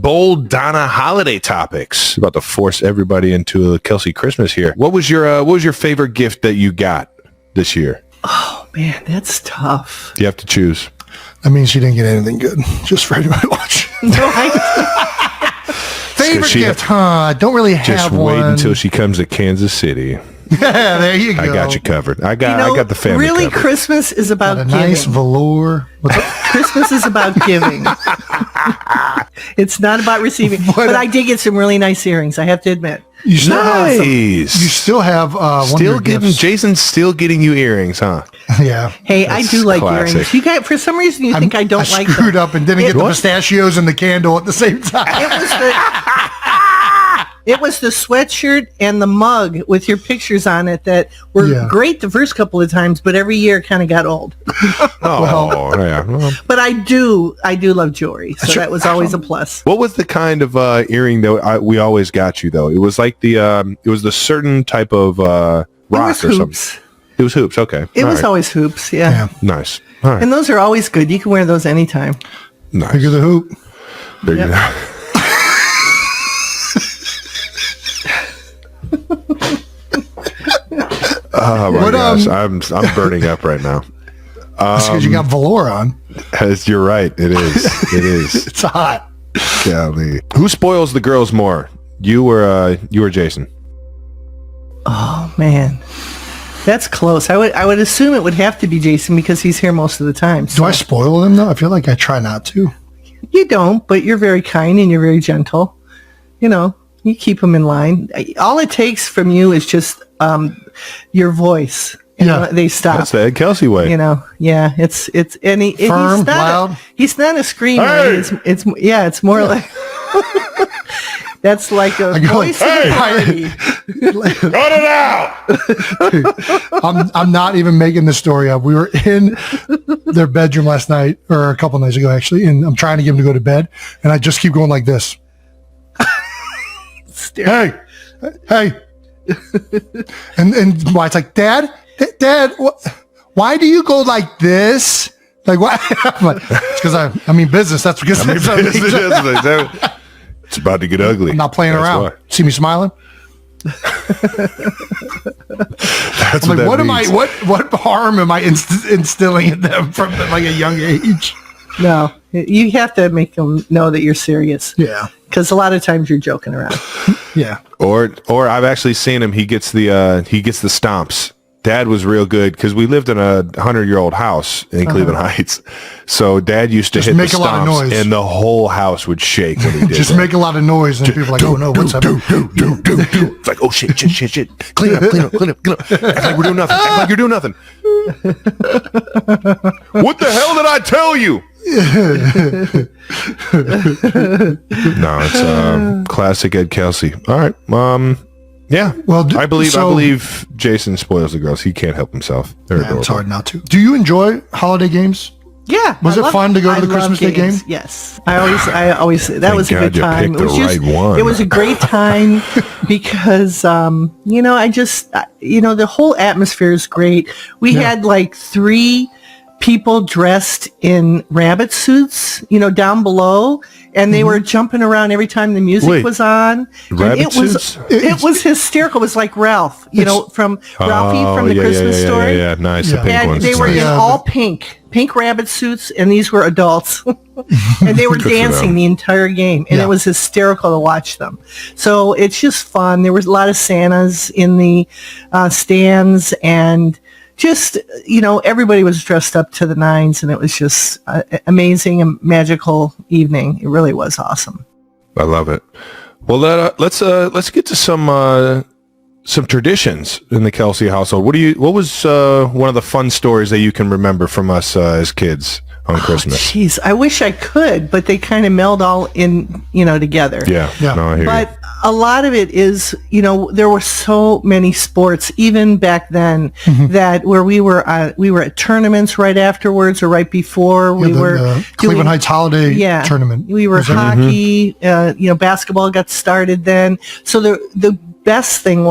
bold Donna holiday topics. About to force everybody into a Kelsey Christmas here. What was your favorite gift that you got this year? Oh man, that's tough. You have to choose. That means she didn't get anything good. Just for anybody watching. No, Favorite gift, I don't really have just one. Wait until she comes to Kansas City. Yeah, there you go. I got you covered. I got the family really covered. Christmas is about a giving. nice velour. Christmas is about giving. It's not about receiving. But I did get some really nice earrings, I have to admit. You still Nice. you still have one Still of your getting gifts. Jason's still getting you earrings, huh? Yeah. Hey, I do like classic. earrings. You guys, for some reason, you think I don't like them. screwed up and didn't get the pistachios and the candle at the same time. It was the sweatshirt and the mug with your pictures on it that were great the first couple of times, but every year kind of got old. Well. But I do love jewelry, so that was always a plus. What was the kind of earring that we always got you though? It was like it was the certain type of rock or something. It was hoops. Okay. It was always hoops. Yeah. Nice. All right. And those are always good. You can wear those anytime. Nice. Bigger the hoop. Bigger. Yep. Oh my gosh, I'm burning up right now. That's because you got velour on. You're right. It is. It is. It's hot. Golly. Who spoils the girls more? You or Jason? Oh man, that's close. I would assume it would have to be Jason because he's here most of the time. So. Do I spoil them though? I feel like I try not to. You don't, but you're very kind and you're very gentle. You know, you keep them in line. All it takes from you is just your voice. And they stop. That's the Ed Kelsey way. You know, it's and firm, he's not loud. He's not a screamer. Hey! It's more like that's like a voice of authority. Cut it out. I'm not even making this story up. We were in their bedroom last night, or a couple nights ago actually, and I'm trying to get them to go to bed, and I just keep going like this. Hey, and Wyatt's like, Dad, why do you go like this? Like, why? I'm like, it's because I mean business. That's because it's about to get ugly. I'm not playing around. Why. See me smiling? That's I'm like, what means. What harm am I instilling in them from like a young age? No, you have to make them know that you're serious. Yeah, because a lot of times you're joking around. Yeah. Or I've actually seen him. He gets the stomps. Dad was real good because we lived in a 100-year-old house in Cleveland Heights. So Dad used to hit make the a lot of stomps, noise. and the whole house would shake when he did Just that. make a lot of noise, and people are like, "Oh no, what's happening?" It's like, oh shit. Clean up. Act like we're doing nothing. Act like you're doing nothing. What the hell did I tell you? No, it's classic Ed Kelsey. All right, yeah. Well, I believe Jason spoils the girls. He can't help himself. It's hard not to. Do you enjoy holiday games? Yeah. Was it fun to go to the Christmas Day game? Yes. I always that was a good time. It was a great time because the whole atmosphere is great. We had like 3 people dressed in rabbit suits, down below, and they were jumping around every time the music was on. Rabbit suits? It was hysterical. It was like Ralph, from Ralphie from the Christmas Story. Yeah, nice. Yeah. The pink And ones. they were in all pink rabbit suits, and these were adults. And they were dancing the entire game, and it was hysterical to watch them. So it's just fun. There was a lot of Santas in the stands, and just, everybody was dressed up to the nines, and it was just amazing and magical evening. It really was awesome. I love it. Well, let's get to some traditions in the Kelsey household. What was one of the fun stories that you can remember from us as kids on Christmas? Jeez, I wish I could, but they kind of meld all in, together. Yeah. No, I hear But you. a lot of it is, there were so many sports even back then that where we were at tournaments right afterwards or right before the Cleveland Heights Holiday Tournament. We were hockey, basketball got started then. So the best thing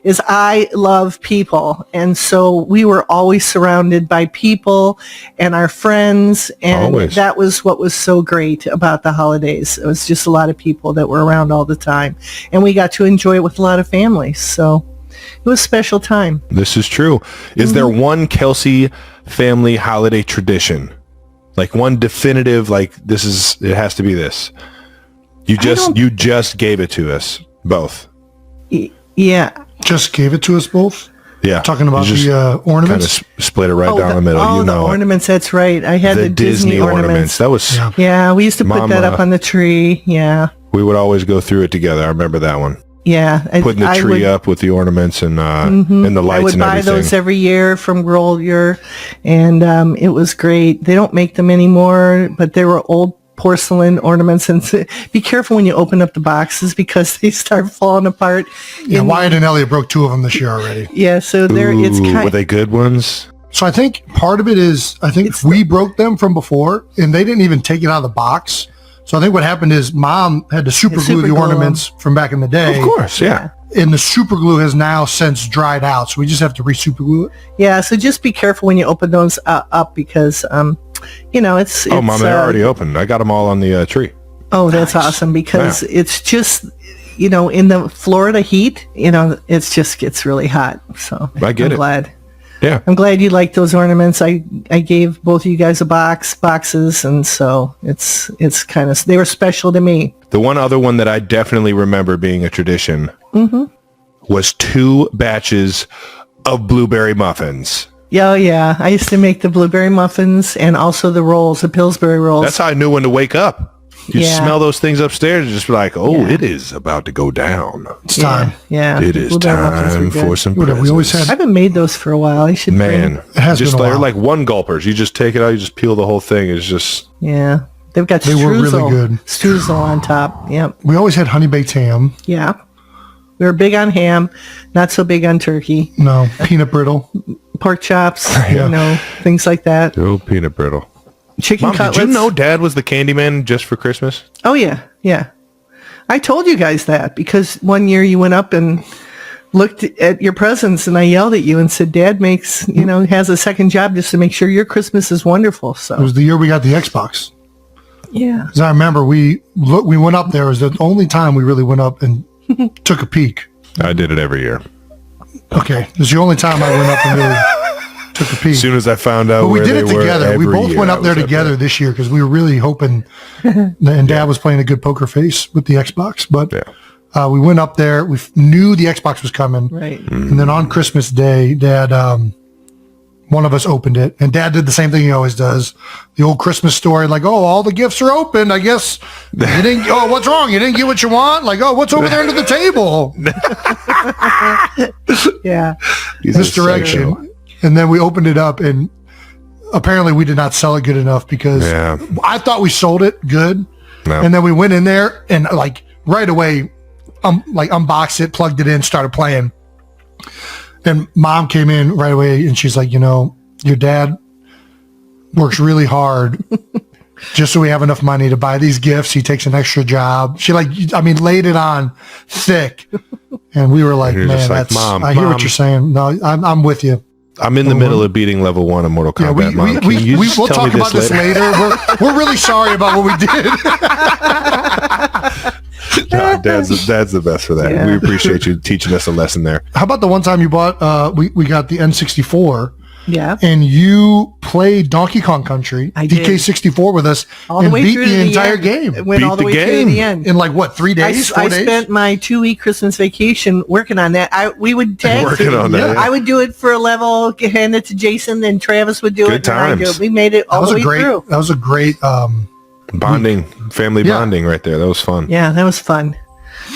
is I love people. And so we were always surrounded by people and our friends. And Always. that was what was so great about the holidays. It was just a lot of people that were around all the time. And we got to enjoy it with a lot of families. So it was a special time. This is true. Is there one Kelsey family holiday tradition? Like one definitive, like it has to be this. You just gave it to us both. Yeah. Just gave it to us both. Yeah. Talking about the ornaments. Kind of split it right down the middle. Oh, the ornaments. That's right. I had the Disney ornaments. That was. Yeah, we used to put that up on the tree. Yeah. We would always go through it together. I remember that one. Yeah. Putting the tree up with the ornaments and the lights and everything. I would buy those every year from Grolier, and it was great. They don't make them anymore, but they were old porcelain ornaments, and be careful when you open up the boxes because they start falling apart. Yeah, Wyatt and Elliot broke 2 of them this year already. Yeah, so it's kind. Were they good ones? So I think part of it is we broke them from before, and they didn't even take it out of the box. So I think what happened is Mom had to super glue the ornaments from back in the day. Of course, yeah. And the super glue has now since dried out, so we just have to re-super glue it. Yeah, so just be careful when you open those up because, it's... Oh, Mom, they're already opened. I got them all on the tree. Oh, that's awesome because it's just, in the Florida heat, it just gets really hot. So I get I'm it. glad. Yeah. I'm glad you like those ornaments. I gave both of you guys boxes, and so it's kind of, they were special to me. The one other one that I definitely remember being a tradition was 2 batches of blueberry muffins. Yeah, yeah. I used to make the blueberry muffins and also the rolls, the Pillsbury rolls. That's how I knew when to wake up. You smell those things upstairs and just be like, it is about to go down. It's time. Yeah. It is time for some presents. We always I had. haven't made those for a while. I should. Man, It has just been a they're while. like one gulpers. You just take it out, you just peel the whole thing. It's just... Yeah. They've got They were really good. Streusel on top. Yep. We always had honey baked ham. Yeah. We were big on ham, not so big on turkey. No, peanut brittle. Pork chops, things like that. Oh, peanut brittle. Chicken Mom, cutlets. did you know Dad was the Candyman just for Christmas? Oh, yeah. Yeah. I told you guys that because one year you went up and looked at your presents and I yelled at you and said, Dad makes, has a second job just to make sure your Christmas is wonderful. It So, was the year we got the Xbox. yeah. Because I remember we went up there. It was the only time we really went up and took a peek. I did it every year. Okay. It was the only time I went up and really took a peek. As soon as I found out But we where did they it were together. We every both year, went I up there was together this year because we were really hoping, and Dad was playing a good poker face with the Xbox. But we went up there. We knew the Xbox was coming. Right. And then on Christmas Day, Dad, one of us opened it. And Dad did the same thing he always does. The old Christmas story, like, oh, all the gifts are open. I guess you didn't, what's wrong? You didn't get what you want? Like, oh, what's over there under the table? Yeah. Misdirection. And then we opened it up and apparently we did not sell it good enough because I thought we sold it good. No. And then we went in there and like right away, unboxed it, plugged it in, started playing. And Mom came in right away and she's like, your dad works really hard just so we have enough money to buy these gifts. He takes an extra job. She laid it on thick. And we were like, you're man, just like, that's, Mom, I hear what you're saying. No, I'm with you. I'm in the middle of beating level 1 of Mortal Kombat, Mom. Can you just we'll tell talk me about this later. We're really sorry about what we did. No, Dad's the best for that. Yeah. We appreciate you teaching us a lesson there. How about the one time you bought, we got the N64 Yeah. and you played Donkey Kong Country, I did. DK64 with us All the and way beat through the to entire end. game It went Beat all the the way through game. to the end. in like what, 3 days, 4 I days? spent my 2-week Christmas vacation working on that. We would tag Working team. on that, yeah. I would do it for a level, hand it to Jason, then Travis would do Good it. And I'd do times. it. We made it all the way through. That was a great, Bonding, family bonding right there. That was fun. Yeah, that was fun.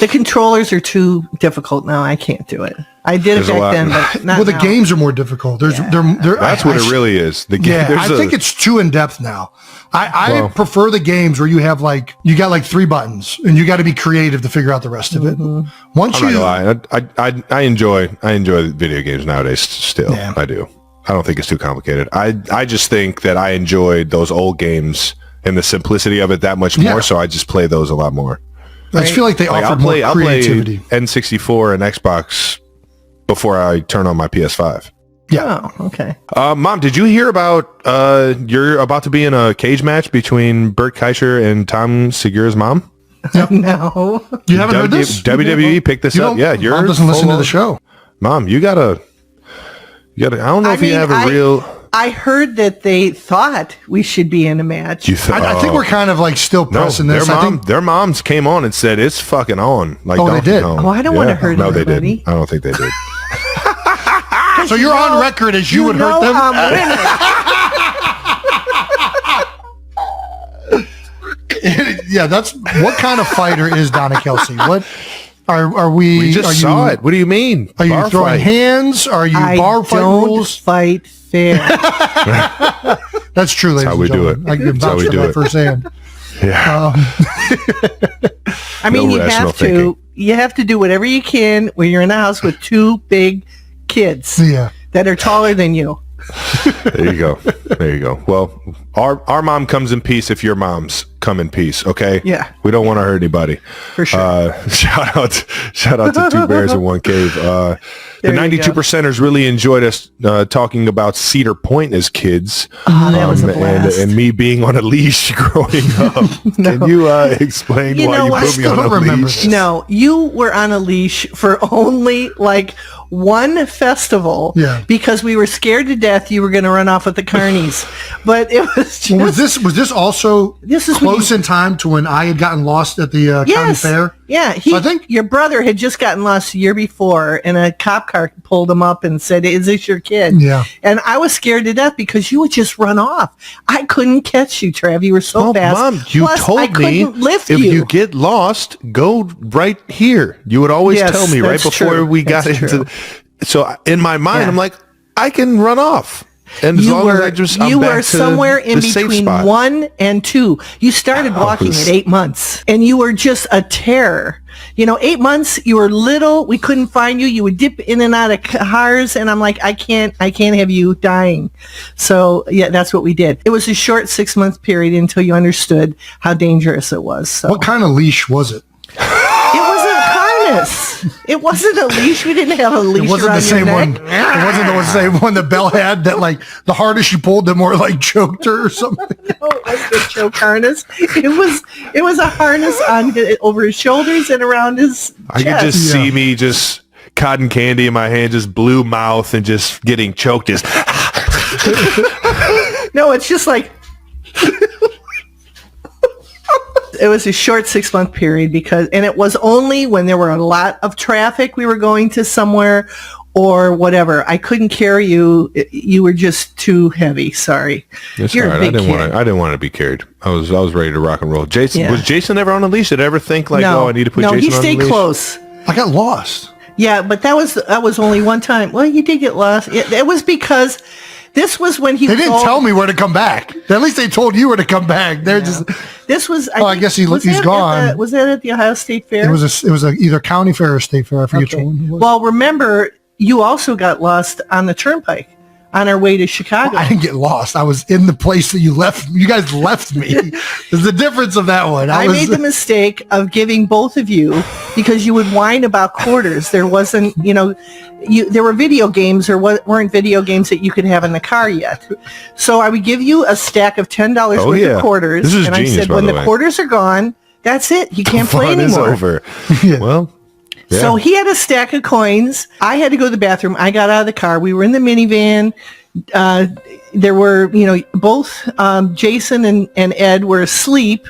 The controllers are too difficult now. I can't do it. I did There's it a back lot. then, but not well, the now. games are more difficult. They're That's what it really is. The game. Yeah, I think it's too in depth now. I prefer the games where you have you got 3 buttons and you got to be creative to figure out the rest of it. Once I'm not gonna lie. I enjoy video games nowadays. Still, Yeah. I do. I don't think it's too complicated. I just think that I enjoyed those old games and the simplicity of it that much more. Yeah. So I just play those a lot more. I just feel like they offer more creativity. I'll play N64 and Xbox before I turn on my PS5. Yeah. Oh, okay. Mom, did you hear about you're about to be in a cage match between Bert Kreischer and Tom Segura's mom? No. You haven't heard this? WWE picked this up. Yeah, Mom doesn't listen to the show. Mom, you gotta. I don't know if you have a real. I heard that they thought we should be in a match. I think we're kind of like still pressing this. Their moms came on and said it's fucking on. Like, they did. Oh, I don't want to hurt anybody. They didn't. I don't think they did. So you're on record as you would hurt them? Yeah, that's what kind of fighter is Donna Kelsey? What are we? We just saw it. What do you mean? Are you throwing hands? Are you bar fight rules? Fight fair. That's true, ladies and gentlemen. I can vouch for that firsthand. Yeah. I mean, you have to. You have to do whatever you can when you're in the house with two big kids. Yeah. That are taller than you. There you go. There you go. Well, our mom comes in peace if your moms come in peace, okay? Yeah. We don't want to hurt anybody. For sure. Shout out to Two Bears in One Cave. The 92%ers really enjoyed us talking about Cedar Point as kids. Oh, that was a blast. And me being on a leash growing up. No. Can you explain why you put me on a leash? No, you were on a leash for only like one festival because we were scared to death you were going to run off with the carnies. But it was just... Was this also close in time to when I had gotten lost at the county fair? Yeah, I think your brother had just gotten lost the year before, and a cop car pulled him up and said, "Is this your kid?" Yeah. And I was scared to death because you would just run off. I couldn't catch you, Trav. You were so fast. Mom, you told me if you get lost, go right here. You would always tell me right before we got into. So in my mind, I'm like, I can run off. And as long as you were somewhere in between 1 and 2. You started walking at 8 months, and you were just a terror. 8 months, you were little. We couldn't find you. You would dip in and out of cars, and I'm like, I can't have you dying. So yeah, that's what we did. It was a short 6-month period until you understood how dangerous it was. So. What kind of leash was it? It was a harness. It wasn't a leash. We didn't have a leash. It wasn't the same one. It wasn't the same one that Belle had. That like the harder she pulled, the more like choked her or something. No, it wasn't a choke harness. It was a harness over his shoulders and around his chest. I could just see me just cotton candy in my hand, just blue mouth, and just getting choked. Just no, it's just like. It was a short 6-month period and it was only when there were a lot of traffic we were going to somewhere or whatever. I couldn't carry you. You were just too heavy. Sorry. That's all right. I didn't want to be carried. I was ready to rock and roll. Jason, was Jason ever on a leash? Did I ever think like, I need to put Jason on a leash? No, he stayed close. I got lost. Yeah, but that was only one time. Well, you did get lost. It was because this was when he. They didn't tell me where to come back. At least they told you where to come back. They're just. This was. I guess he's gone. Was that at the Ohio State Fair? It was either county fair or state fair. I forget which one it was. Well, remember, you also got lost on the turnpike on our way to Chicago. Well, I didn't get lost. I was in the place that you left. You guys left me. There's the difference of that one. I made the mistake of giving both of you because you would whine about quarters. There wasn't, there were video games or weren't video games that you could have in the car yet. So I would give you a stack of $10 worth of quarters. This is and genius, I said, when the quarters are gone, that's it. You can't play anymore. It's over. Well. Yeah. So he had a stack of coins. I had to go to the bathroom. I got out of the car. We were in the minivan. There were, both Jason and Ed were asleep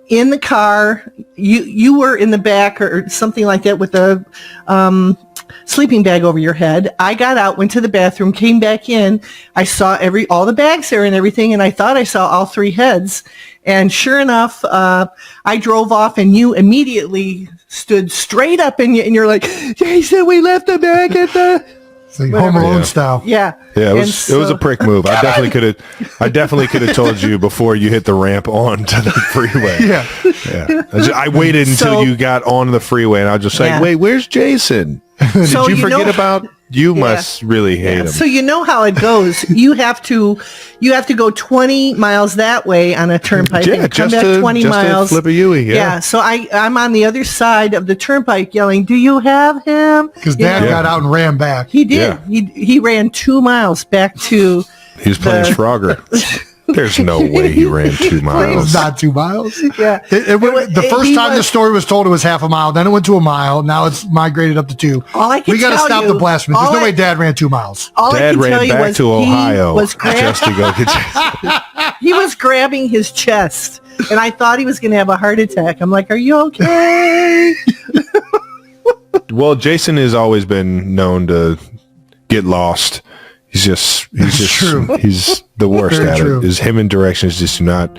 in the car. You were in the back or something like that with a sleeping bag over your head. I got out, went to the bathroom, came back in. I saw all the bags there and everything, and I thought I saw all 3 heads. And sure enough, I drove off, and you immediately stood straight up, and you're like, Jason, we left the bag at the... It's like Home Alone style. Yeah. Yeah, it was a prick move. I definitely could have told you before you hit the ramp onto the freeway. Yeah. I waited until you got on the freeway, and I was just like, wait, where's Jason? Did you forget about... You must really hate him. So you know how it goes. You have to go 20 miles that way on a turnpike and come back 20 miles. To flip a Yui, yeah. So I'm on the other side of the turnpike yelling, "Do you have him?" Because Dad got out and ran back. He did. Yeah. He ran 2 miles back to. He was playing Frogger. There's no way he ran 2 miles. It was not 2 miles. Yeah. The first time the story was told, it was half a mile. Then it went to a mile. Now it's migrated up to 2. We got to stop the blasphemy. There's no way Dad ran 2 miles. Dad ran back to Ohio just to go get He was grabbing his chest, and I thought he was going to have a heart attack. I'm like, "Are you okay?" Well, Jason has always been known to get lost. He's just true. He's the worst Very at true. it. Is him and directions just do not.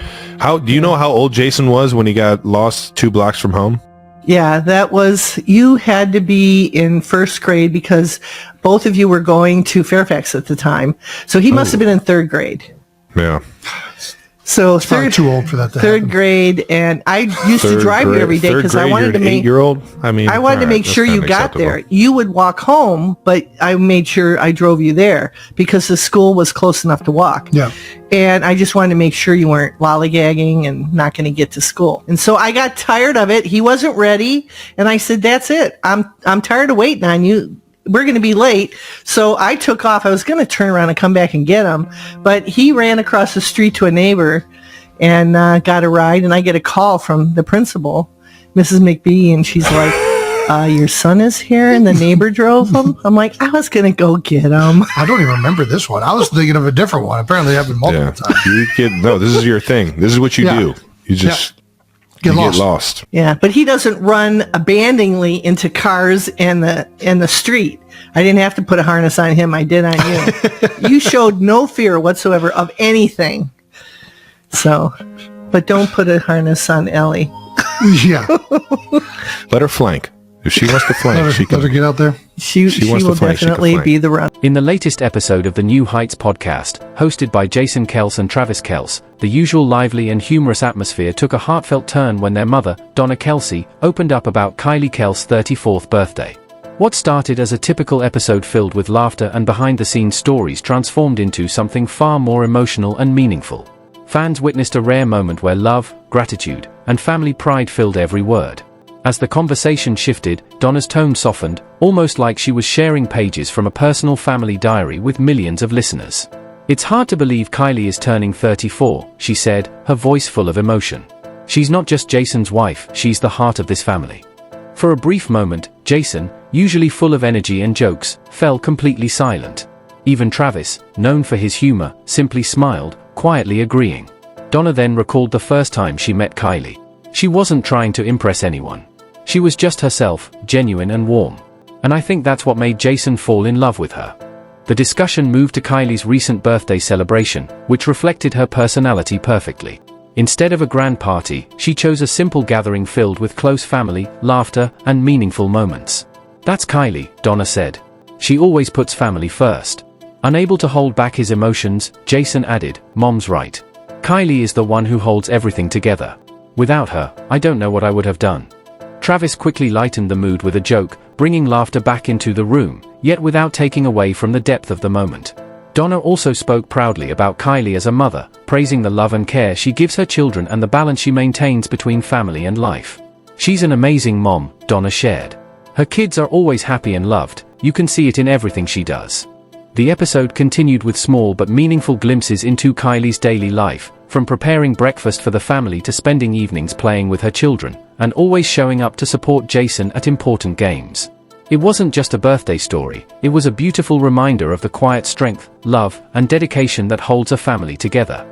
Do you know how old Jason was when he got lost 2 blocks from home? Yeah, you had to be in first grade because both of you were going to Fairfax at the time. So he must have been in 3rd grade. Yeah. So Probably too old for that to third happen. grade, and I used to drive you every day because I wanted to make 8-year-old. I mean, I wanted to make sure you got there. You would walk home, but I made sure I drove you there because the school was close enough to walk. Yeah. And I just wanted to make sure you weren't lollygagging and not going to get to school. And so I got tired of it. He wasn't ready, and I said, "That's it. I'm tired of waiting on you. We're going to be late." So I took off. I was going to turn around and come back and get him, but he ran across the street to a neighbor and got a ride. And I get a call from the principal, Mrs. McBee, and she's like, "Your son is here," and the neighbor drove him. I'm like, I was going to go get him. I don't even remember this one. I was thinking of a different one. Apparently it happened multiple times. No, this is your thing. This is what you do. You just get lost. Yeah, but he doesn't run abandoningly into cars and the street. I didn't have to put a harness on him. I did on you. You showed no fear whatsoever of anything. So, but don't put a harness on Ellie. Yeah. Let her flank. If she wants to flank, let her get out there. She will definitely be the run. In the latest episode of the New Heights podcast, hosted by Jason Kelce and Travis Kelce, the usual lively and humorous atmosphere took a heartfelt turn when their mother, Donna Kelsey, opened up about Kylie Kelce's 34th birthday. What started as a typical episode filled with laughter and behind-the-scenes stories transformed into something far more emotional and meaningful. Fans witnessed a rare moment where love, gratitude, and family pride filled every word. As the conversation shifted, Donna's tone softened, almost like she was sharing pages from a personal family diary with millions of listeners. "It's hard to believe Kylie is turning 34, she said, her voice full of emotion. "She's not just Jason's wife, she's the heart of this family." For a brief moment, Jason, usually full of energy and jokes, fell completely silent. Even Travis, known for his humor, simply smiled, quietly agreeing. Donna then recalled the first time she met Kylie. She wasn't trying to impress anyone. She was just herself, genuine and warm. And I think that's what made Jason fall in love with her. The discussion moved to Kylie's recent birthday celebration, which reflected her personality perfectly. Instead of a grand party, she chose a simple gathering filled with close family, laughter, and meaningful moments. "That's Kylie," Donna said. "She always puts family first." Unable to hold back his emotions, Jason added, "Mom's right. Kylie is the one who holds everything together. Without her, I don't know what I would have done." Travis quickly lightened the mood with a joke, bringing laughter back into the room, yet without taking away from the depth of the moment. Donna also spoke proudly about Kylie as a mother, praising the love and care she gives her children and the balance she maintains between family and life. "She's an amazing mom," Donna shared. "Her kids are always happy and loved, you can see it in everything she does." The episode continued with small but meaningful glimpses into Kylie's daily life, from preparing breakfast for the family to spending evenings playing with her children, and always showing up to support Jason at important games. It wasn't just a birthday story, it was a beautiful reminder of the quiet strength, love, and dedication that holds a family together.